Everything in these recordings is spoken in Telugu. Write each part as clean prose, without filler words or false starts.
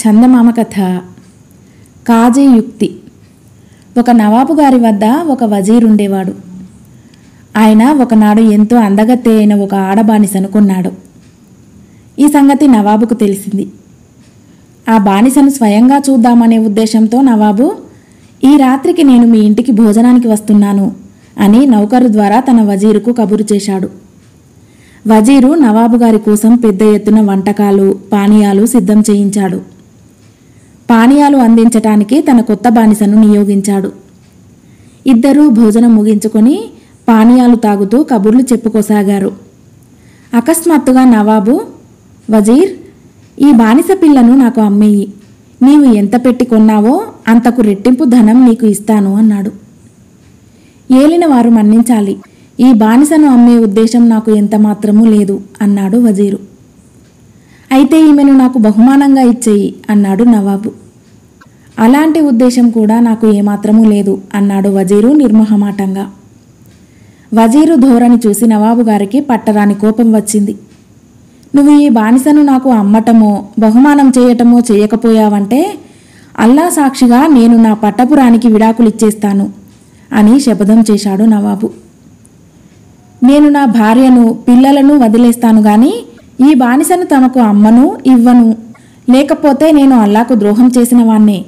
చందమామ కథ. కాజీ యుక్తి. ఒక నవాబు గారి వద్ద ఒక వజీర్ ఉండేవాడు. ఆయన ఒకనాడు ఎంతో అందగత్తె అయిన ఒక ఆడబానిసను కొన్నాడు. ఈ సంగతి నవాబుకు తెలిసింది. ఆ బానిసను స్వయంగా చూద్దామనే ఉద్దేశంతో నవాబు, ఈ రాత్రికి నేను మీ ఇంటికి భోజనానికి వస్తున్నాను అని నౌకరు ద్వారా తన వజీరుకు కబురు చేశాడు. వజీరు నవాబు గారి కోసం పెద్ద ఎత్తున వంటకాలు, పానీయాలు సిద్ధం చేయించాడు. పానీయాలు అందించటానికి తన కొత్త బానిసను నియోగించాడు. ఇద్దరూ భోజనం ముగించుకొని పానీయాలు తాగుతూ కబుర్లు చెప్పుకోసాగారు. అకస్మాత్తుగా నవాబు, వజీర్, ఈ బానిస పిల్లను నాకు అమ్మేయి. నీవు ఎంత పెట్టి కొన్నావో అంతకు రెట్టింపు ధనం నీకు ఇస్తాను అన్నాడు. ఏలిన వారు మన్నించాలి, ఈ బానిసను అమ్మే ఉద్దేశం నాకు ఎంతమాత్రమూ లేదు అన్నాడు వజీరు. అయితే ఈమెను నాకు బహుమానంగా ఇచ్చేయి అన్నాడు నవాబు. అలాంటి ఉద్దేశం కూడా నాకు ఏమాత్రమూ లేదు అన్నాడు వజీరు నిర్మోహమాటంగా. వజీరు ధోరణి చూసి నవాబు గారికి పట్టరాని కోపం వచ్చింది. నువ్వు ఈ బానిసను నాకు అమ్మటమో బహుమానం చేయటమో చేయకపోయావంటే అల్లా సాక్షిగా నేను నా పట్టపురానికి విడాకులిచ్చేస్తాను అని శపథం చేశాడు నవాబు. నేను నా భార్యను పిల్లలను వదిలేస్తాను గాని ఈ బానిసను తమకు అమ్మను ఇవ్వను, లేకపోతే నేను అల్లాకు ద్రోహం చేసిన వాణ్ణే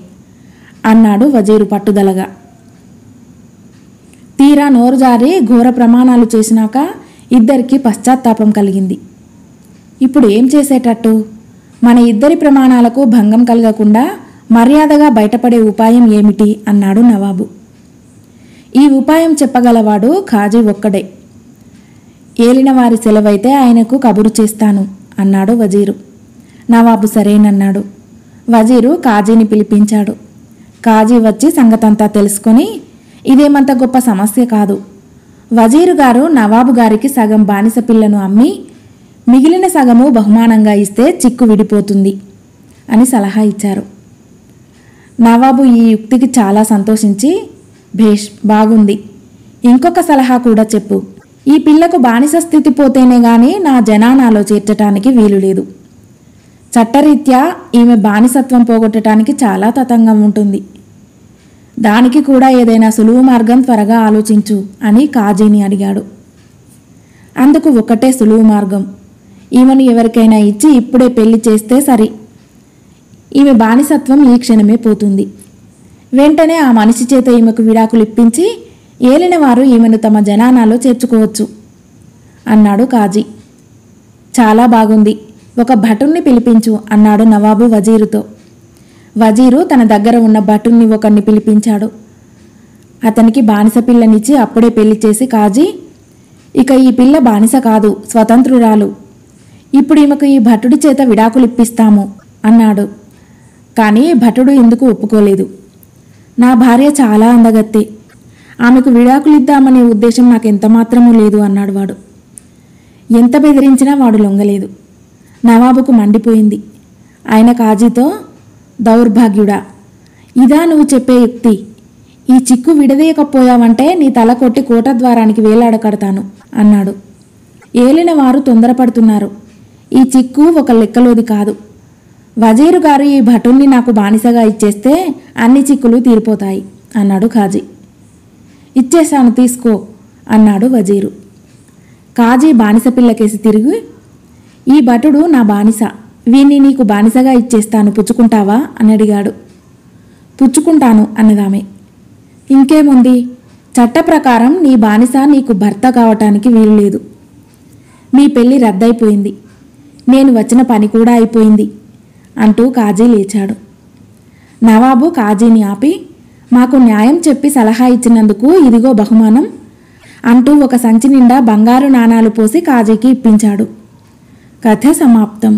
అన్నాడు వజీరు పట్టుదలగా. తీరా నోరు జారి ఘోర ప్రమాణాలు చేసినాక ఇద్దరికి పశ్చాత్తాపం కలిగింది. ఇప్పుడు ఏం చేసేటట్టు? మన ఇద్దరి ప్రమాణాలకు భంగం కలగకుండా మర్యాదగా బయటపడే ఉపాయం ఏమిటి అన్నాడు నవాబు. ఈ ఉపాయం చెప్పగలవాడు ఖాజీ ఒక్కడే. ఏలిన వారి సెలవైతే ఆయనకు కబురు చేస్తాను అన్నాడు వజీరు. నవాబు సరేనన్నాడు. వజీరు కాజీని పిలిపించాడు. కాజీ వచ్చి సంగతంతా తెలుసుకొని, ఇదేమంత గొప్ప సమస్య కాదు, వజీరు గారు నవాబు గారికి సగం బానిస పిల్లను అమ్మి మిగిలిన సగము బహుమానంగా ఇస్తే చిక్కు విడిపోతుంది అని సలహా ఇచ్చారు. నవాబు ఈ యుక్తికి చాలా సంతోషించి, భేష్, బాగుంది, ఇంకొక సలహా కూడా చెప్పు. ఈ పిల్లకు బానిస స్థితి పోతేనే గాని నా జనానాలో చేర్చటానికి వీలు లేదు. చట్టరీత్యా ఈమె బానిసత్వం పోగొట్టడానికి చాలా తతంగం ఉంటుంది. దానికి కూడా ఏదైనా సులువు మార్గం త్వరగా ఆలోచించు అని కాజీని అడిగాడు. అందుకు ఒకటే సులువు మార్గం, ఈమెను ఎవరికైనా ఇచ్చి ఇప్పుడే పెళ్లి చేస్తే సరి. ఈమె బానిసత్వం ఈ క్షణమే పోతుంది. వెంటనే ఆ మనిషి చేత ఈమెకు విడాకులు ఇప్పించి ఏలిన వారు ఈమెను తమ జనానాలో చేర్చుకోవచ్చు అన్నాడు కాజీ. చాలా బాగుంది, ఒక భటుణ్ణి పిలిపించు అన్నాడు నవాబు వజీరుతో. వజీరు తన దగ్గర ఉన్న భటుణ్ణి ఒకరిని పిలిపించాడు. అతనికి బానిస పిల్లనిచ్చి అప్పుడే పెళ్లి చేసి కాజీ, ఇక ఈ పిల్ల బానిస కాదు, స్వతంత్రురాలు. ఇప్పుడు ఈమెకు ఈ భటుడి చేత విడాకులు ఇప్పిస్తాము అన్నాడు. కానీ భటుడు ఎందుకు ఒప్పుకోలేదు. నా భార్య చాలా అందగత్తె, ఆమెకు విడాకులిద్దామనే ఉద్దేశం నాకు ఎంతమాత్రమూ లేదు అన్నాడు వాడు. ఎంత బెదిరించినా వాడు లొంగలేదు. నవాబుకు మండిపోయింది. ఆయన కాజీతో, దౌర్భాగ్యుడా, ఇదా నువ్వు చెప్పే యుక్తి? ఈ చిక్కు విడదీయకపోయావంటే నీ తల కొట్టి కోటద్వారానికి వేలాడకడతాను అన్నాడు. ఏలిన వారు తొందరపడుతున్నారు. ఈ చిక్కు ఒక లెక్కలోది కాదు. వజీరు గారు ఈ భటుణ్ణి నాకు బానిసగా ఇచ్చేస్తే అన్ని చిక్కులు తీరిపోతాయి అన్నాడు ఖాజీ. ఇచ్చేశాను, తీసుకో అన్నాడు వజీరు. కాజీ బానిస పిల్లకేసి తిరిగి, ఈ భటుడు నా బానిస, వీణ్ణి నీకు బానిసగా ఇచ్చేస్తాను, పుచ్చుకుంటావా అని అడిగాడు. పుచ్చుకుంటాను అన్నదామె. ఇంకేముంది, చట్ట ప్రకారం నీ బానిస నీకు భర్త కావటానికి వీలు లేదు. మీ పెళ్లి రద్దయిపోయింది, నేను వచ్చిన పని కూడా అయిపోయింది అంటూ కాజీ లేచాడు. నవాబు కాజీని ఆపి, మాకు న్యాయం చెప్పి సలహా ఇచ్చినందుకు ఇదిగో బహుమానం అంటూ ఒక సంచి నిండా బంగారు నాణాలు పోసి కాజీకి ఇప్పించాడు. కథ సమాప్తం.